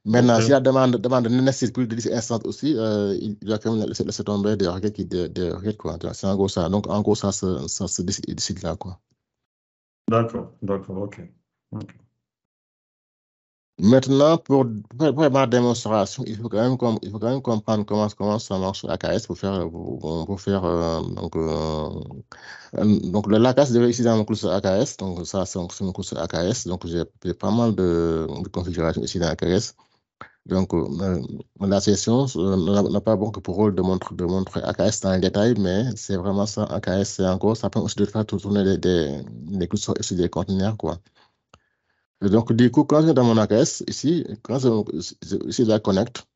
[SPEAKER 1] Maintenant, si la
[SPEAKER 2] Ok.
[SPEAKER 1] demande ne nécessite plus de 10 instants aussi, il doit quand même laisser tomber des requêtes, des requêtes, quoi. C'est en gros ça. Donc, en gros, ça se décide là, quoi.
[SPEAKER 2] D'accord. D'accord. Ok. Ok.
[SPEAKER 1] Maintenant, pour ma démonstration, il faut quand même comprendre comment ça marche AKS pour faire donc le l'AKS devait ici dans mon cluster AKS. Donc, ça, c'est mon cluster AKS. Donc, j'ai pas mal de configurations ici dans AKS. Donc, la session n'a pas bon que pour rôle de montrer AKS dans les détails, mais c'est vraiment ça. AKS, c'est en gros, ça permet aussi de faire tourner des clusters et aussi des conteneurs, quoi. Et donc, du coup, quand je vais dans mon AKS, ici, ici, je la connecte.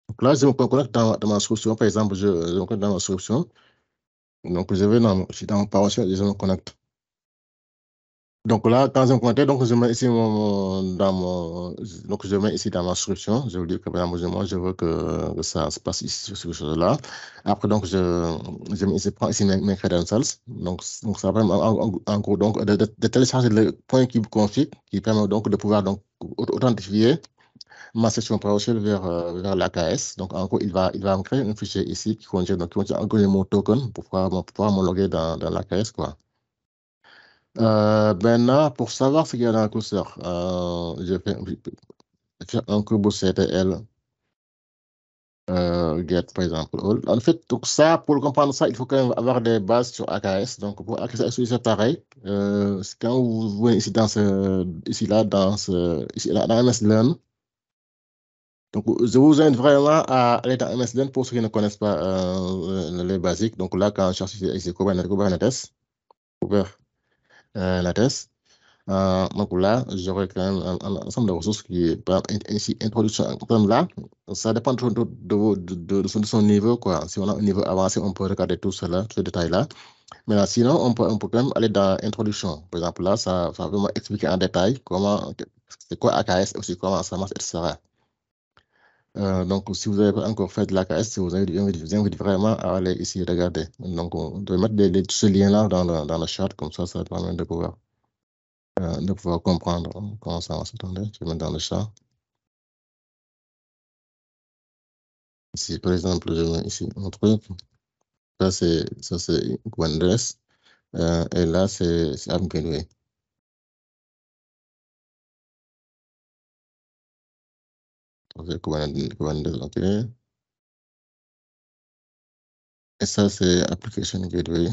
[SPEAKER 1] Donc là, je me connecte dans ma solution. Par exemple, je me connecte dans ma solution. Donc, je suis dans mon PowerShell et je me connecte. Donc là, quand je me connecte, donc je mets ici donc je mets ici dans ma solution. Je vous dis que par exemple, moi, je veux que ça se passe ici sur ce chose-là. Après, donc, je prends ici mes credentials. Donc ça permet en gros donc, de télécharger le point qui config, qui permet donc de pouvoir donc authentifier ma session PowerShell vers l'AKS. Donc, en gros, il va me créer un fichier ici qui contient en gros mon token pour pouvoir me loguer dans l'AKS, quoi. Maintenant, pour savoir ce qu'il y a dans le curseur, je fais un kubectl get, par exemple. En fait, donc ça, pour comprendre ça, il faut quand même avoir des bases sur AKS. Donc, pour AKS, c'est pareil. Quand vous venez ici ici là, ici là, dans MSLearn, donc je vous invite vraiment à aller dans MSLearn pour ceux qui ne connaissent pas les basiques. Donc là, quand je cherche ici Kubernetes, Kubernetes, donc là, j'aurais quand même un ensemble de ressources qui est par exemple, ainsi introduction. Comme là, ça dépend de son niveau, quoi. Si on a un niveau avancé, on peut regarder tout cela, tous ces détails-là. Mais sinon, on peut quand même aller dans introduction. Par exemple, là, ça va vraiment expliquer en détail c'est quoi AKS, aussi comment ça marche, etc. Donc, si vous n'avez pas encore fait de l'AKS, je vous invite vraiment à aller ici regarder. Donc, on doit mettre ce lien-là dans le chat, comme ça permet de pouvoir comprendre comment ça va s'entendre. Je vais mettre dans le chat. Ici, par exemple, je mets ici un truc. Ça, c'est Kubernetes. Et là, c'est AppGateway. Donc, Kubernetes, OK. Et ça, c'est Application Gateway.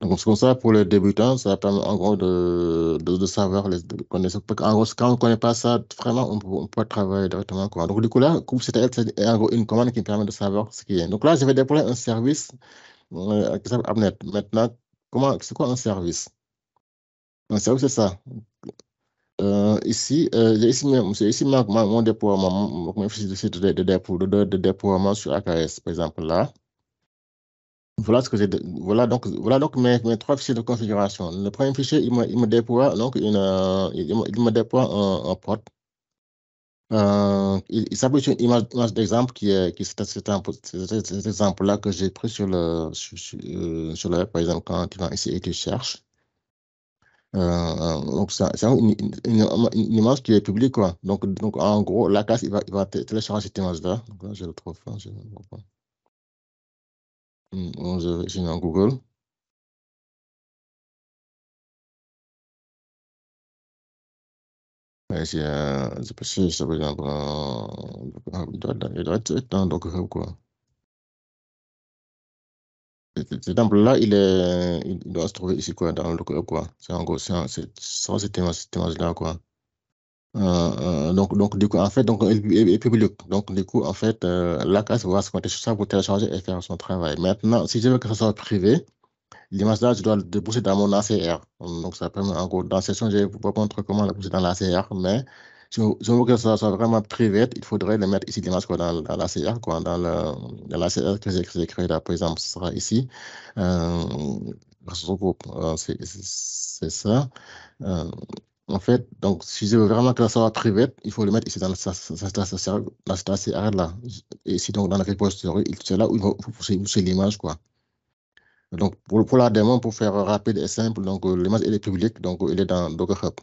[SPEAKER 1] Donc, c'est comme ça, pour les débutants, ça permet en gros de savoir de connaître. Parce qu'en gros, quand on ne connaît pas ça, vraiment, on peut travailler directement, quoi. Donc, du coup, là, c'est en gros une commande qui permet de savoir ce qui est. Donc là, je vais déployer un service qui s'appelle Appnet. Maintenant, c'est quoi un service? Un service, c'est ça. C'est ici mon déploiement, mon fichier de site de déploiement sur AKS, par exemple, là. Voilà ce que voilà donc mes trois fichiers de configuration. Le premier fichier, il me déploie, donc il me déploie un port. Il s'appuie sur une image d'exemple cet exemple-là que j'ai pris sur le web, par exemple, quand tu vas ici et tu cherches. Donc, c'est une image qui est publique, quoi. Donc en gros, la classe, il va télécharger cette image-là. Donc là, je le trouve pas. Je vais ici dans Google. Ici, je sais pas si ça veut dire, il doit être dans Docker, quoi. Cet exemple-là, il doit se trouver ici, quoi, dans le Docker, quoi. C'est en gros, ça, cette image-là, quoi. Donc, du coup, en fait, donc, il est public. Donc, du coup, en fait, la classe va se connecter sur ça pour télécharger et faire son travail. Maintenant, si je veux que ça soit privé, l'image là, je dois le pousser dans mon ACR. Donc, ça permet, en gros, dans cette session, je vais vous montrer comment la pousser dans l'ACR, mais si je veux que ça soit vraiment privé, il faudrait le mettre ici, l'image, quoi, dans l'ACR, quoi, dans l'ACR que j'ai créé là, par exemple, ce sera ici. Euh, ce groupe, c'est ça. Euh, En fait, donc, si je veux vraiment que ça soit privé, il faut le mettre ici dans cette ACR là. Et ici, donc, dans la repository, c'est là où il faut pousser l'image, quoi. Donc, pour la démo, pour faire rapide et simple, donc l'image elle est publique, donc elle est dans Docker Hub.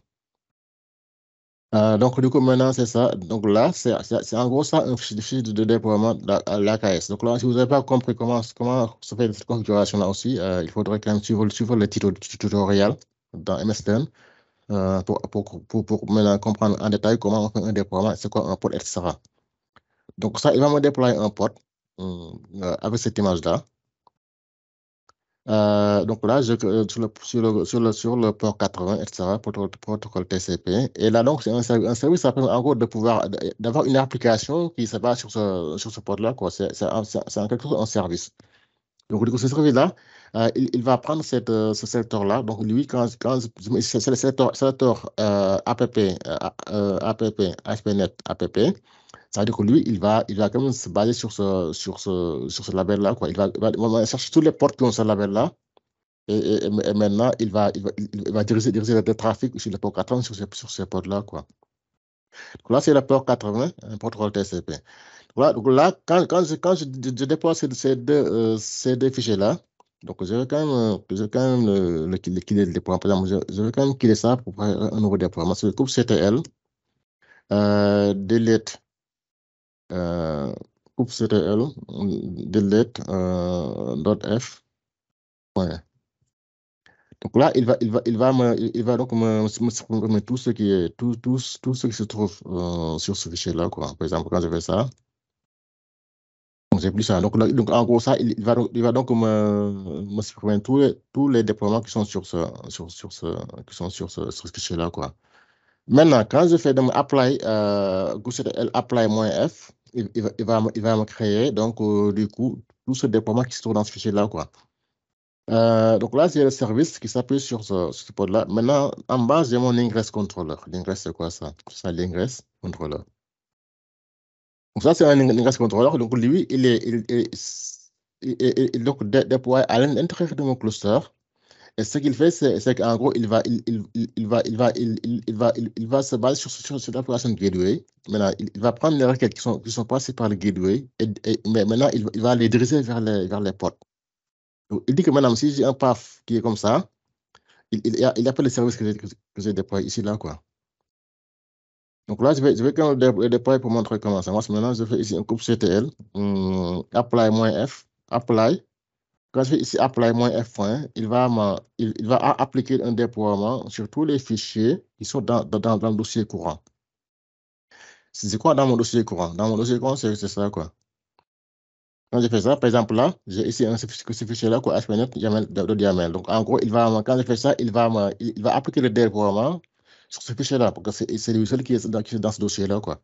[SPEAKER 1] Donc, du coup, maintenant, c'est ça. Donc là, c'est en gros ça, un fichier de déploiement de l'AKS. Donc là, si vous n'avez pas compris comment se fait cette configuration-là aussi, il faudrait quand même suivre le tutoriel dans MSDN pour maintenant comprendre en détail comment on fait un déploiement, c'est quoi un pod, etc. Donc ça, il va me déployer un pod avec cette image-là. Donc là, sur le port 80, etc., protocole TCP. Et là, donc, c'est un service, ça permet en gros de pouvoir, d'avoir une application qui se base sur ce port-là, quoi. C'est en quelque sorte un service. Donc, du coup, ce service-là, il va prendre ce secteur-là. Donc, lui, c'est le secteur app, ASP.NET app. Ça veut dire que lui, il va quand même se baser sur ce label-là, quoi. Il va chercher tous les ports qui ont ce label-là. Et maintenant, il va diriger le trafic sur le port 80 sur ces ports-là, quoi. Donc là, c'est le port 80, un protocole TCP. Voilà, donc là, quand je déploie ces deux fichiers-là, donc je vais quand même le killer le déploiement. Par exemple, je vais quand même killer ça pour faire un nouveau déploiement. C'est le coupe CTL, delete, euh, coupe CTL, delete, .f. Point. Donc là, il va donc me supprimer tout ce qui se trouve sur ce fichier-là, quoi. Par exemple, quand je fais ça, donc j'ai plus ça. Donc en gros, ça, il va donc me supprimer tous les déploiements qui sont sur ce fichier-là, quoi. Maintenant, quand je fais donc apply, apply-f, il va me créer, donc, du coup, tout ce déploiement qui se trouve dans ce fichier-là, quoi. Donc là, j'ai le service qui s'appuie sur ce pod-là. Maintenant, en bas, j'ai mon ingress controller. L'ingress, c'est quoi ça? C'est ça, l'ingress controller. Donc ça, c'est un ingress controller. Donc lui, il donc déploie à l'intérieur de mon cluster. Et ce qu'il fait, c'est qu'en gros, il va se baser sur cette application gateway. Maintenant, il va prendre les requêtes qui sont passées par le gateway, mais maintenant, il va les diriger vers les ports. Donc, il dit que maintenant, si j'ai un path qui est comme ça, il appelle le service que j'ai déployé ici, là, quoi. Donc là, je vais quand même le déployer pour montrer comment ça marche. Maintenant, je fais ici un coupe CTL, apply-f, apply. Quand je fais ici apply-f point, il va appliquer un déploiement sur tous les fichiers qui sont dans le dossier courant. C'est quoi dans mon dossier courant? Dans mon dossier courant, c'est ça, quoi. Quand je fais ça, par exemple, là, j'ai ici ce fichier-là, quoi, ASP.NET YAML. Donc, en gros, quand je fais ça, il va appliquer le déploiement sur ce fichier-là, parce que c'est lui seul qui est dans ce dossier-là, quoi.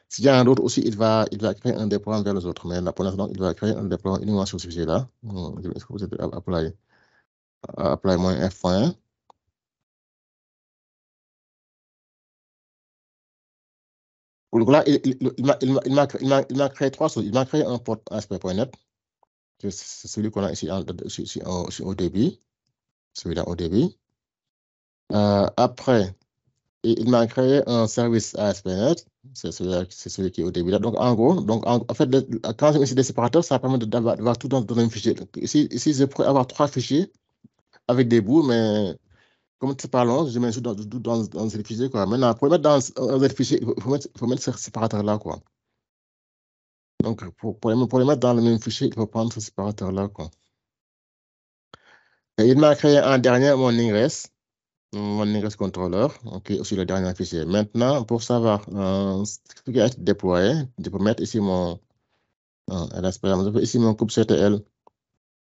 [SPEAKER 1] S'il y en a d'autres aussi, il va créer un déploiement vers les autres. Mais là, pour l'instant, il va créer un déploiement uniquement sur ce fichier-là. Est-ce que vous êtes apply-f. Donc là, il m'a créé trois choses. Il m'a créé un port ASP.NET, c'est celui qu'on a ici au début, celui-là au début. Après, il m'a créé un service ASP.NET, c'est celui qui est au début là. Donc, en gros, en fait, quand je mets ici des séparateurs, ça permet d'avoir tout dans le même fichier. Donc, ici, je pourrais avoir trois fichiers avec des bouts, mais comme c'est pas long, je mets tout dans ce fichier, quoi. Maintenant, pour mettre dans un fichier, il faut mettre ce séparateur-là, quoi. Donc, pour les mettre dans le même fichier, il faut prendre ce séparateur-là, quoi. Et il m'a créé un dernier mon ingress controller, ok, aussi le dernier fichier. Maintenant, pour savoir ce qui a été déployé, je peux mettre ici mon je vais ici mon kubectl.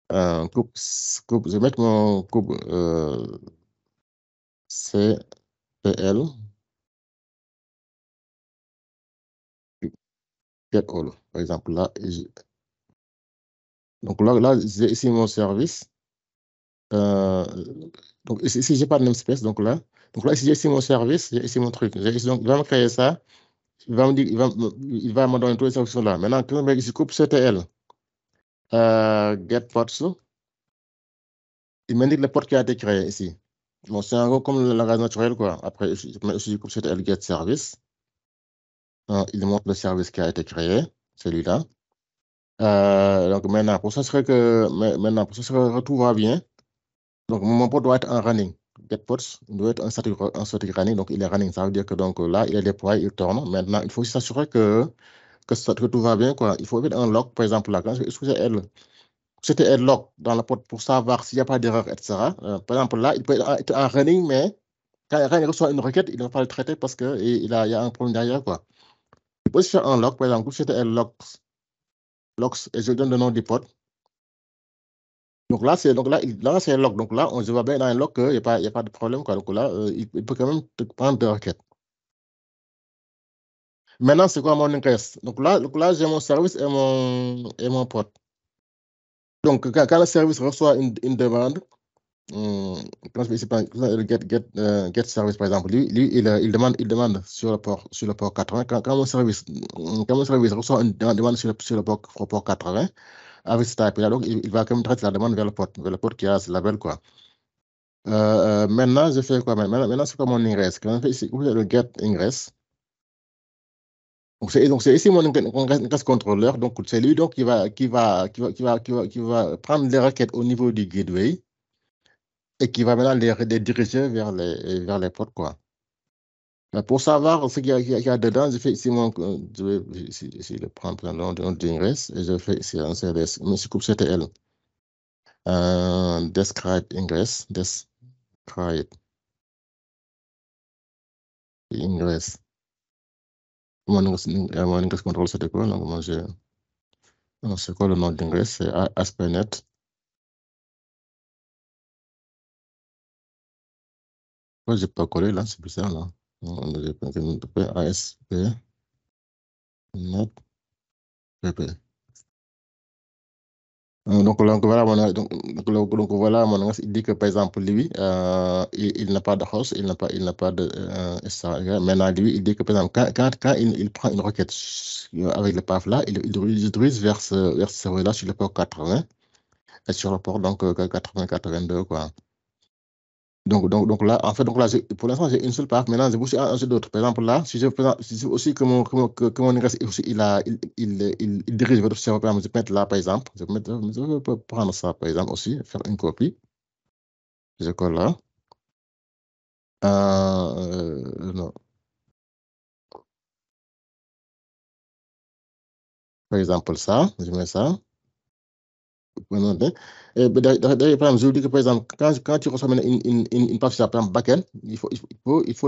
[SPEAKER 1] Je vais mettre mon kube ctl get all, par exemple. Là, donc là j'ai ici mon service. Donc ici j'ai pas de namespace, donc là ici j'ai ici mon service, j'ai ici mon truc. Donc il va me créer ça, il va me dire, il va me donner toutes les options là. Maintenant, quand je coupe ctl get ports, il m'indique le port qui a été créé ici. Bon, c'est un peu comme le langage naturel, quoi. Après, je coupe ctl get service. Il montre le service qui a été créé, celui-là. Donc maintenant, pour s'assurer que tout va bien, donc mon port doit être en running. GetPods doit être un static running, donc il est running. Ça veut dire que donc là, il est déployé, il tourne. Maintenant, il faut s'assurer que tout va bien, quoi. Il faut mettre un log, par exemple, là, quand je vais utiliser c'était log dans la porte pour savoir s'il n'y a pas d'erreur, etc. Par exemple, là, il peut être en running, mais quand il reçoit une requête, il ne va pas le traiter parce qu'il y a un problème derrière, quoi. Il peut faire un log, par exemple, c'était logs, et je donne le nom du pod. Donc là, c'est un log. Donc là, je vois bien dans un log qu'il n'y a pas de problème, quoi. Donc là, il peut quand même te prendre des requêtes. Maintenant, c'est quoi mon ingress? Donc là j'ai mon service et mon pod. Donc, quand le service reçoit une demande, quand je fais ici, le get service, par exemple, lui il demande sur le port 80. Quand mon service reçoit une demande sur le port 80, avec ce type-là, donc il va quand même traiter la demande vers le port qui a ce label, quoi. Maintenant, je fais quoi? Maintenant, c'est quoi mon ingress? Quand on fait ici, le get ingress. Donc, c'est ici mon ingress controller. Donc, c'est lui donc, qui va prendre les requêtes au niveau du gateway et qui va maintenant les diriger vers les ports, quoi. Pour savoir ce qu'il y a dedans, je fais ici je vais ici le prendre le nom d'ingress et je fais ici un CDS, mais je coupe CTL. Describe ingress, describe ingress. Mon ingress control, c'était quoi? Donc, moi, c'est quoi le nom d'ingress? C'est ASP.NET. Pourquoi j'ai pas collé là? C'est bizarre là. ASP.NET PP. Donc voilà, voilà, il dit que par exemple, lui, il n'a pas de host, il n'a pas de SRE. Maintenant, lui, il dit que par exemple, quand il prend une requête avec le path là, il dirige vers ce serveur-là sur le port 80 et sur le port donc 80-82, quoi. Donc là, en fait, pour l'instant, j'ai une seule path. Maintenant, j'ai aussi un seul d'autres. Par exemple, là, si je si aussi que mon ingress aussi, il dirige vers le serveur, par exemple, je peux mettre là, par exemple, je peux prendre ça, par exemple, aussi, faire une copie. Je colle là. Non. Par exemple, ça, je mets ça. Et d'ailleurs, par exemple, je vous dis que, par exemple, quand tu reçois une page sur par backend, il faut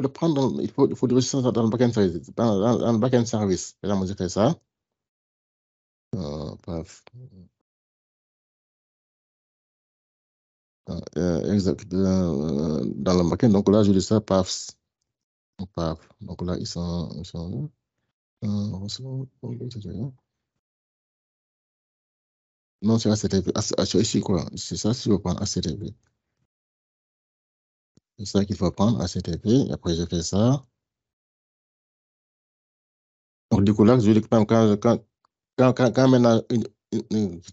[SPEAKER 1] le prendre, il faut le registre dans le backend service. Dans le backend service. Par exemple, je fais ça. Paf. Exact, dans le backend. Donc là, je dis ça, paf. Donc là, ils sont là. Non, c'est HTTP. C'est ici, quoi. C'est ça, si vous prendre HTTP. C'est ça qu'il faut prendre, HTTP. Après, je fais ça. Donc, du coup, là, je dis que quand maintenant,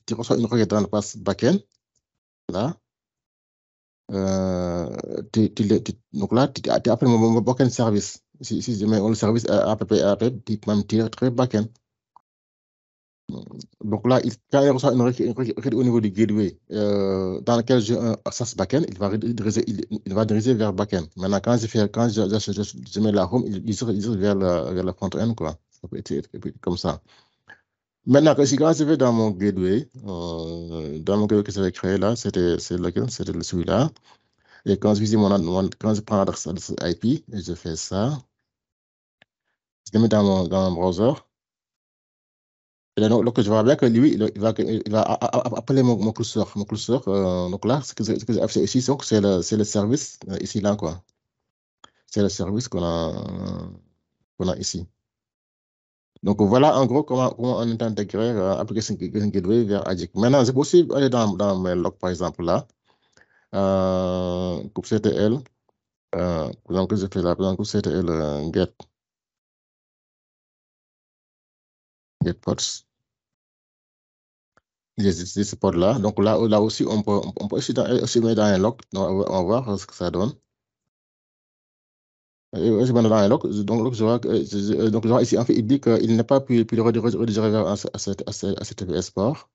[SPEAKER 1] tu reçois une requête dans le pass backend, là, donc là, tu appelles mon backend service. Si je mets le service app, tu peux même tirer très backend. Donc là, quand il reçoit une requête au niveau du gateway dans lequel j'ai un SAS backend, il va diriger vers backend. Maintenant, quand je mets la home, il dirige vers le front-end, quoi. Ça peut être comme ça. Maintenant, quand je vais dans mon gateway, que j'avais créé là, c'est lequel? C'était celui-là. Et quand je visite quand je prends l'adresse IP, et je fais ça, je le mets dans mon browser. Et là, donc, je vois bien que lui, il va appeler mon curseur. Mon curseur, donc là, ce que j'ai affiché ici, c'est le service, ici, là, quoi. C'est le service qu'on a ici. Donc, voilà en gros comment on est intégré Application Gateway vers Agic. Maintenant, je peux aussi aller dans mes logs, par exemple, là, kubectl, donc je fais là, par exemple, kubectl get pods. J'ai ce pod là. Donc là aussi, on peut aussi mettre dans un log. Donc, on va voir ce que ça donne. Et je mets dans un log. Donc, je vois ici, en fait, il dit qu'il n'a pas pu le rediriger vers cet TPS port.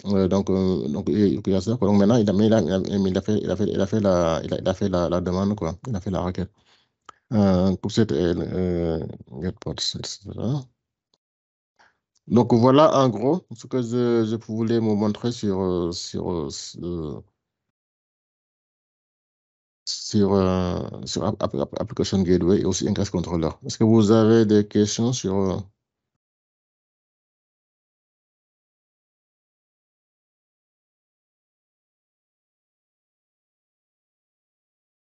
[SPEAKER 1] Il y a ça, quoi. Donc maintenant, il a fait la demande, quoi. Il a fait la requête. Pour cette get pods, etc. Donc voilà en gros ce que je voulais vous montrer sur Application Gateway et aussi Ingress Controller. Est-ce que vous avez des questions sur...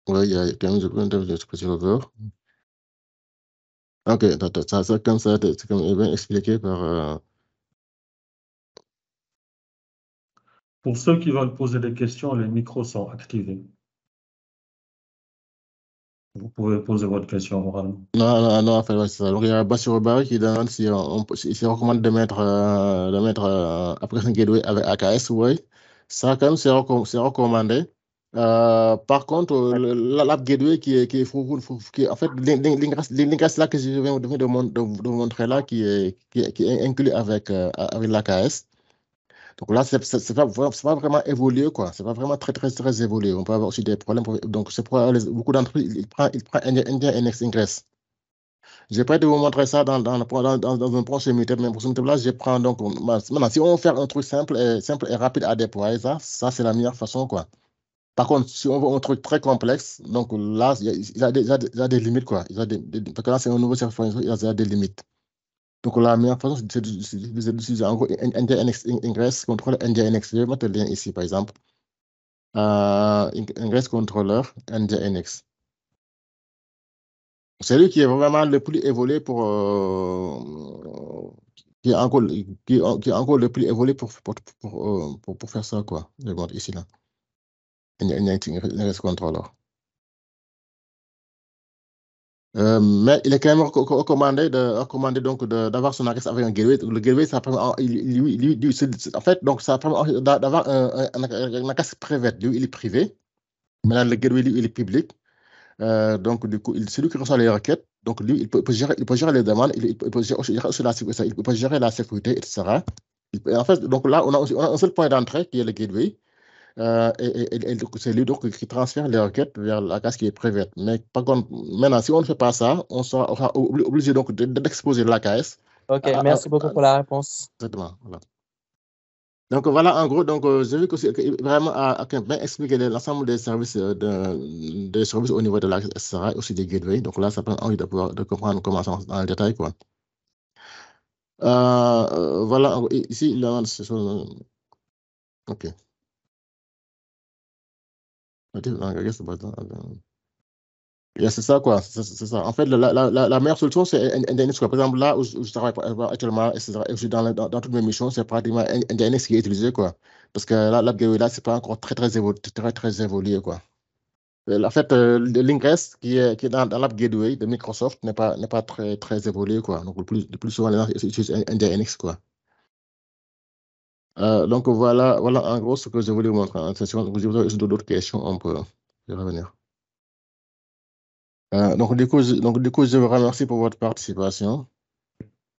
[SPEAKER 1] Oui, il y a quand même de server. Ok, ça comme ça, c'est comme bien expliqué par...
[SPEAKER 2] Pour ceux qui veulent poser des questions, les micros sont activés. Vous pouvez poser votre question oralement.
[SPEAKER 1] Non, en fait, ouais, c'est ça. Donc, il y a Bassirou Barry qui demande si on recommande de mettre Application Gateway avec AKS, oui. Ça, quand même, c'est recommandé. Par contre, l'app Gateway en fait, l'ingress là que je viens de vous montrer là, qui est inclus avec l'AKS. Donc là, c'est pas vraiment évolué, quoi. C'est pas vraiment très évolué. On peut avoir aussi des problèmes. Donc, c'est pour beaucoup d'entre eux, il prend NX Ingress. Je vais de vous montrer ça dans un prochain meetup, mais pour ce meetup-là, je prends donc. Maintenant, si on veut faire un truc simple et rapide à déployer, ça c'est la meilleure façon, quoi. Par contre, si on veut un truc très complexe, donc là, il y a des limites, quoi. Parce que là, c'est un nouveau service, il y a des limites. Donc, la meilleure façon, c'est d'utiliser en gros NGINX Ingress Controller NGINX. Je vais mettre le lien ici, par exemple. Ingress Controller NGINX. C'est lui qui est vraiment le plus évolué qui est encore, qui est encore le plus évolué pour faire ça, quoi. Je montre ici, là. Ingress Controller. Mais il est quand même recommandé donc d'avoir son adresse avec un gateway. Le gateway, ça permet, en fait, donc ça permet d'avoir un adresse privée. Lui, il est privé. Maintenant, le gateway, lui, il est public. Donc, du coup, c'est lui qui reçoit les requêtes. Donc, lui, il peut gérer les demandes, il peut gérer aussi la sécurité, il peut gérer la sécurité, etc. En fait, donc là, on a un seul point d'entrée qui est le gateway. Donc, c'est lui donc, qui transfère les requêtes vers la case qui est privée. Mais par contre, maintenant, si on ne fait pas ça, on sera obligé donc d'exposer la case.
[SPEAKER 3] Ok, merci beaucoup pour la réponse.
[SPEAKER 1] Exactement. Voilà. Donc voilà, en gros, donc j'ai vu que vraiment à bien expliquer l'ensemble des services, des services au niveau de l'accès, etc., aussi des gateways. Donc là, ça prend envie de comprendre comment ça marche dans le détail, quoi. Voilà, ici, il y a ces choses. OK. C'est ça, quoi. C'est ça. En fait, la meilleure solution, c'est NDNX, quoi. Par exemple, là où je travaille actuellement, etc., et aussi dans toutes mes missions, c'est pratiquement NDNX qui est utilisé, quoi. Parce que là, là, c'est pas encore très évolué, quoi. En fait, l'ingress qui est dans l'app Gateway de Microsoft n'est pas très évolué, quoi. Donc, le plus souvent, les gens utilisent NDNX, quoi. Donc, voilà en gros ce que je voulais vous montrer en session. Donc, si vous avez d'autres questions, on peut y revenir. Donc, du coup, je vous remercie pour votre participation.